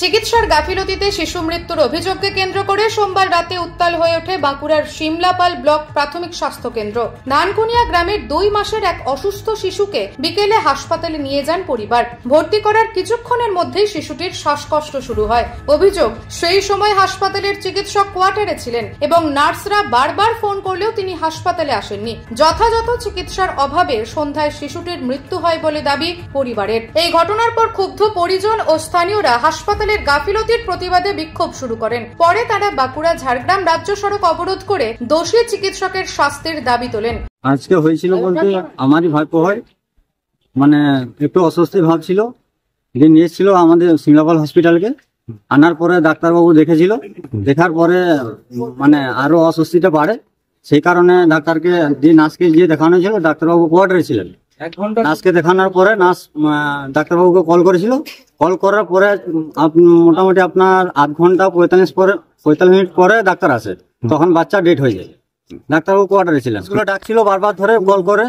চিকিৎসার গাফিলতিতে শিশু মৃত্যুর অভিযোগকে কেন্দ্র করে সোমবার রাতে উত্তাল হয়ে ওঠে বাঁকুড়ার শিমলাপাল ব্লক প্রাথমিক স্বাস্থ্য কেন্দ্র। নানকুনিয়া গ্রামের 2 মাসের এক অসুস্থ শিশুকে বিকেলে হাসপাতালে নিয়ে যান পরিবার। ভর্তি করার কিছুক্ষণের মধ্যেই শিশুটির শ্বাসকষ্ট শুরু হয়। অভিযোগ, সেই সময় হাসপাতালের চিকিৎসক কোয়ার্টারে ছিলেন এবং নার্সরা বারবার ফোন করলেও তিনি হাসপাতালে আসেননি। যথাযথ চিকিৎসার অভাবে সন্ধ্যায় শিশুটির মৃত্যু হয় বলে দাবি পরিবারের। এই ঘটনার পর ক্ষুব্ধ পরিজন ও স্থানীয়রা হাসপাতালের গাফিলতির প্রতিবাদে বিক্ষোভ শুরু করেন। পরে তারা বাঁকুড়া ঝাড়গ্রাম রাজ্য সড়ক অবরোধ করে দোষী চিকিৎসকের শাস্তির দাবি তোলেন। আজকে হয়েছিল বলতে আমারই ভাইপো হয়, মানে একটু অস্বস্তি ভাব ছিল, যে নিয়ে এসেছিল আমাদের শিমলাপাল হসপিটালকে। আনার পরে ডাক্তারবাবু দেখেছিল, দেখার পরে মানে আরো অস্বস্তিটা বাড়ে। সেই কারণে ডাক্তারকে নার্সকে গিয়ে দেখানো ছিল। ডাক্তারবাবু কোয়ার্টারে ছিলেন। নার্সকে দেখানোর পরে নার্স ডাক্তারবাবুকে কল করেছিল। কল করার পরে মোটামুটি আপনার 8 ঘন্টা 45 মিনিট পরে ডাক্তার আসে। তখন বাচ্চা ডেট হয়ে যায়। ডাক্তারবাবু কোয়ার্টারে ছিলেন, ডাকছিল বারবার ধরে কল করে,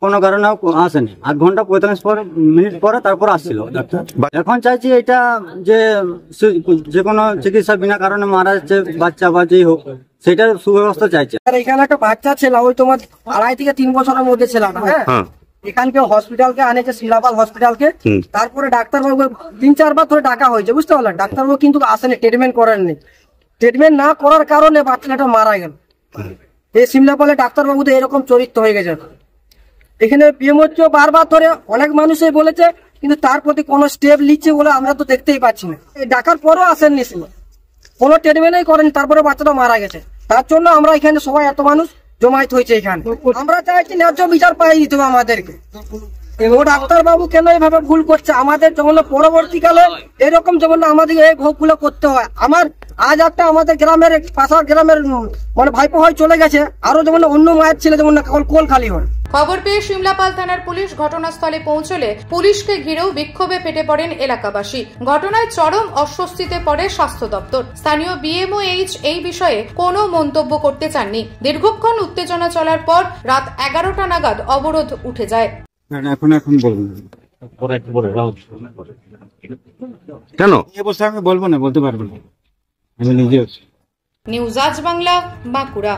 কোনো কারণে আসেনি। 8 ঘন্টা 45 মিনিট পরে তারপর আসছিল ডাক্তার। এখন চাইছি এটা যে কোনো চিকিৎসা বিনা কারণে মারা যাচ্ছে বাচ্চা বা যেই হোক, সেটার সুব্যবস্থা চাইছে। এখানে একটা বাচ্চা ছিল, ওই তোমার 2.5 থেকে 3 বছরের মধ্যে ছিল না। হ্যাঁ, এখানকে হসপিটালকে আনেছে, শিলাপাল হসপিটালকে। তারপরে ডাক্তারবাবু 3-4 বার ধরে ডাকা হয়েছে, বুঝতে পারলেন। ডাক্তারবাবু কিন্তু আসেনি, ট্রিটমেন্ট করেননি। ট্রিটমেন্ট না করার কারণে বাচ্চাটা মারা গেল। এই শিমলাপালে ডাক্তারবাবুদের এরকম চরিত্র হয়ে গেছে। এখানে পিএমওচো বারবার ধরে অনেক মানুষই বলেছে, কিন্তু তার প্রতি কোনো স্টেপ নিচ্ছে বলে আমরা তো দেখতেই পাচ্ছি না। ডাকার পরেও আসেননি, কোনো ট্রিটমেন্টই করেনি, তারপরে বাচ্চাটা মারা গেছে। তার জন্য আমরা এখানে সবাই এত মানুষ জমায়েত হয়েছে এখানে। আমরা চাইছি ন্যায্য বিচার পাই দিতে হবে আমাদেরকে। ও ডাক্তারবাবু কেন এইভাবে ভুল করছে? আমাদের যেমন পরবর্তীকালে এরকম যেমন আমাদের এই ভোগগুলো করতে হয়। আজ একটা আমাদের গ্রামের পাশার গ্রামের মানে ভাইপো হয় চলে গেছে, আরো যেমন অন্য মায়ের ছেলে যেমন কোল খালি হয়। খবর পেয়ে শিমলাপাল থানার পুলিশ ঘটনাস্থলে পৌঁছলে পুলিশকে ঘিরেও বিক্ষোভে ফেটে পড়েন এলাকাবাসী। ঘটনায় চরম অস্বস্তিতে পড়ে স্বাস্থ্য দপ্তর। স্থানীয় বিএমওএইচ এই বিষয়ে কোনো মন্তব্য করতে চাননি। দীর্ঘক্ষণ উত্তেজনা চলার পর রাত 11টা নাগাদ অবরোধ উঠে যায়। এখন বলবেন কেন আমি বলবো না, বলতে পারবো না, আমি নিজে। নিউজ আজ বাংলা, বাঁকুড়া।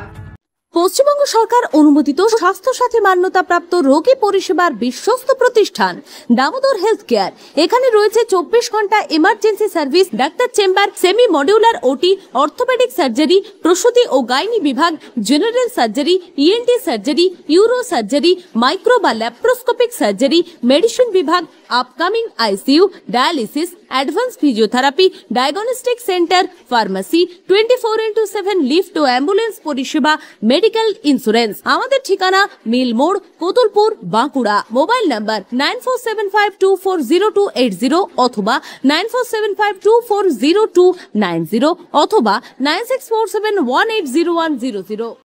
পশ্চিমবঙ্গ সরকার অনুমোদিত স্বাস্থ্যসাথী মান্যতাপ্রাপ্ত রোগী পরিষেবার বিশ্বস্ত প্রতিষ্ঠান দামোদর হেলথ কেয়ার। এখানে রয়েছে 24 ঘন্টা emergency service, doctor chamber, semi modular OT, orthopaedic surgery, প্রসূতি ও গাইনি বিভাগ, general surgery, ENT surgery, uro surgery, micro বা ল্যাপ্রোস্কোপিক সার্জারি, মেডিসিন বিভাগ, upcoming ICU, dialysis, advance physiotherapy, diagnostic centre, pharmacy, 24x7 lift ও ambulance পরিষেবা, medical insurance. আমাদের ঠিকানা মিল মোড়, কোতুলপুর, বাঁকুড়া। মোবাইল নাম্বার 9475240280 অথবা 9475240290 অথবা 9647180100।